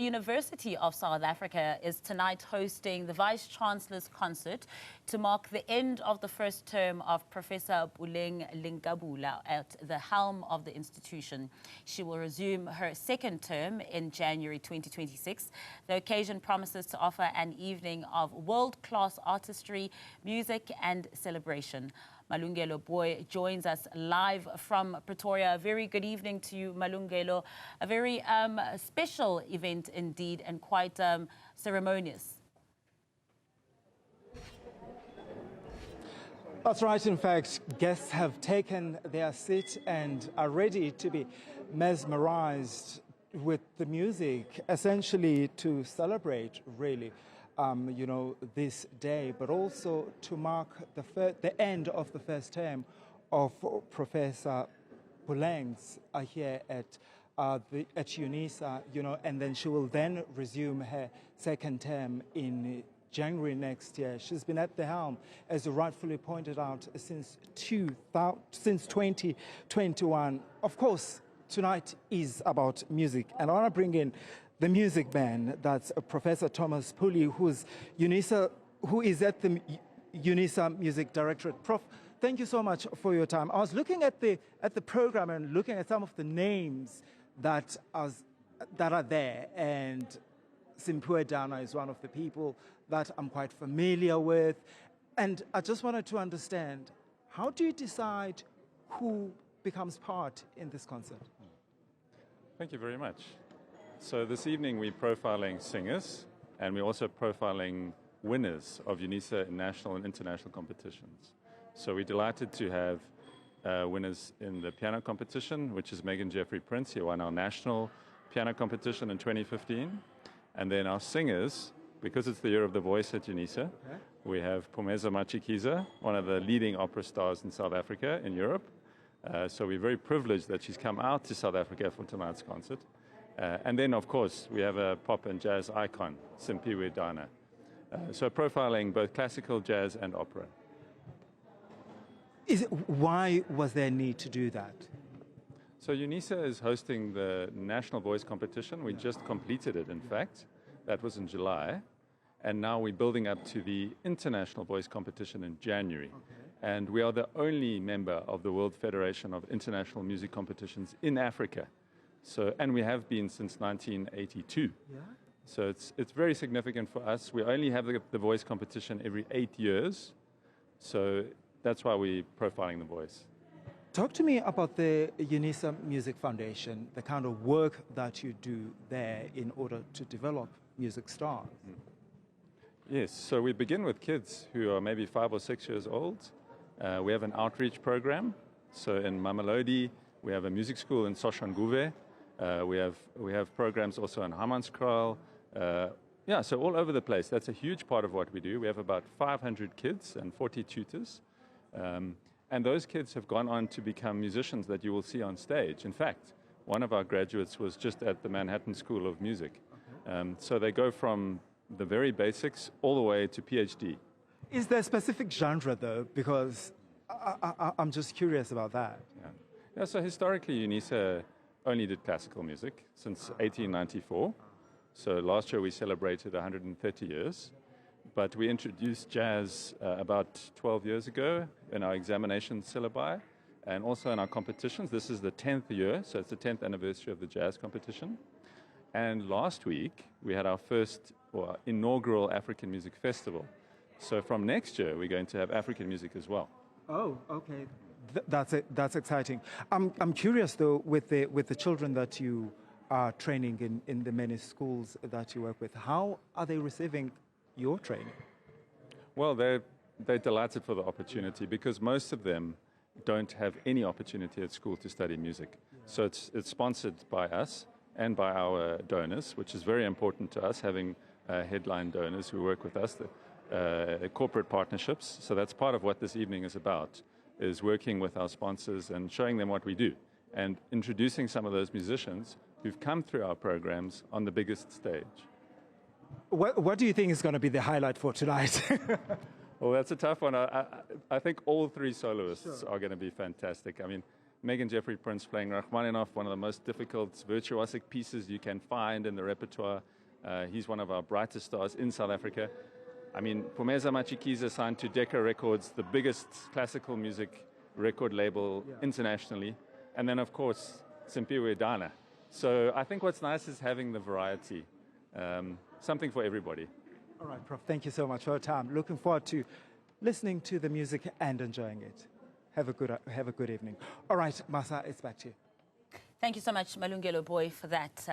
University of South Africa is tonight hosting the Vice-Chancellor's concert to mark the end of the first term of Professor Puleng LenkaBula at the helm of the institution. She will resume her second term in January 2026. The occasion promises to offer an evening of world-class artistry, music and celebration. Malungelo Booi joins us live from Pretoria. A very good evening to you, Malungelo. A very special event indeed, and quite ceremonious. That's right. In fact, guests have taken their seat and are ready to be mesmerized with the music, essentially to celebrate, really, this day, but also to mark the end of the first term of Professor Puleng's here at UNISA, and then she will then resume her second term in January next year. She's been at the helm, as you rightfully pointed out, since 2021. Of course, tonight is about music, and I want to bring in the music band. That's Professor Thomas Pooley, who is at the UNISA Music Directorate. Prof, thank you so much for your time. I was looking at the program and looking at some of the names that are there, and Simpue Dana is one of the people that I'm quite familiar with. And I just wanted to understand, how do you decide who becomes part in this concert? Thank you very much. So this evening we're profiling singers, and we're also profiling winners of UNISA national and international competitions. So we're delighted to have winners in the piano competition, which is Megan Jeffrey Prince. He won our national piano competition in 2015. And then our singers, because it's the year of the voice at UNISA, we have Phumeza Matshikiza, one of the leading opera stars in South Africa, in Europe. So we're very privileged that she's come out to South Africa for tonight's concert. And then, of course, we have a pop and jazz icon, Simpue Dana. So profiling both classical, jazz, and opera. Why was there a need to do that? So UNISA is hosting the National Voice Competition. We just completed it, in fact. That was in July. And now we're building up to the International Voice Competition in January. And we are the only member of the World Federation of International Music Competitions in Africa. So, and we have been since 1982. Yeah. So it's very significant for us. We only have the voice competition every 8 years. So that's why we're profiling the voice. Talk to me about the UNISA Music Foundation, the kind of work that you do there in order to develop music stars. Yes, so we begin with kids who are maybe 5 or 6 years old. We have an outreach program. So in Mamelodi, we have a music school in Soshanguve. We have programs also in Hammanskraal. So all over the place. That's a huge part of what we do. We have about 500 kids and 40 tutors. And those kids have gone on to become musicians that you will see on stage. In fact, one of our graduates was just at the Manhattan School of Music. So they go from the very basics all the way to PhD. Is there a specific genre, though? Because I'm just curious about that. Yeah, so historically, UNISA only did classical music since 1894. So last year we celebrated 130 years. But we introduced jazz about 12 years ago in our examination syllabi and also in our competitions. This is the 10th year, so it's the 10th anniversary of the jazz competition. And last week, we had our first inaugural African Music Festival. So from next year, we're going to have African music as well. Oh, okay. That's exciting. I'm curious, though, with the children that you are training in the many schools that you work with, how are they receiving your training? Well, they're delighted for the opportunity because most of them don't have any opportunity at school to study music. So it's sponsored by us and by our donors, which is very important to us, having headline donors who work with us, the corporate partnerships. So that's part of what this evening is about, is working with our sponsors and showing them what we do and introducing some of those musicians who've come through our programs on the biggest stage. What do you think is going to be the highlight for tonight? Well, that's a tough one. I think all three soloists are going to be fantastic. I mean, Megan Jeffrey Prince playing Rachmaninoff, one of the most difficult virtuosic pieces you can find in the repertoire. He's one of our brightest stars in South Africa. I mean, Phumeza Matshikiza signed to Decca Records, the biggest classical music record label internationally. And then, of course, Simpiwe Dana. So I think what's nice is having the variety, something for everybody. All right, Prof, thank you so much for your time. Looking forward to listening to the music and enjoying it. Have a good evening. All right, Masa, it's back to you. Thank you so much, Malungelo Booi, for that.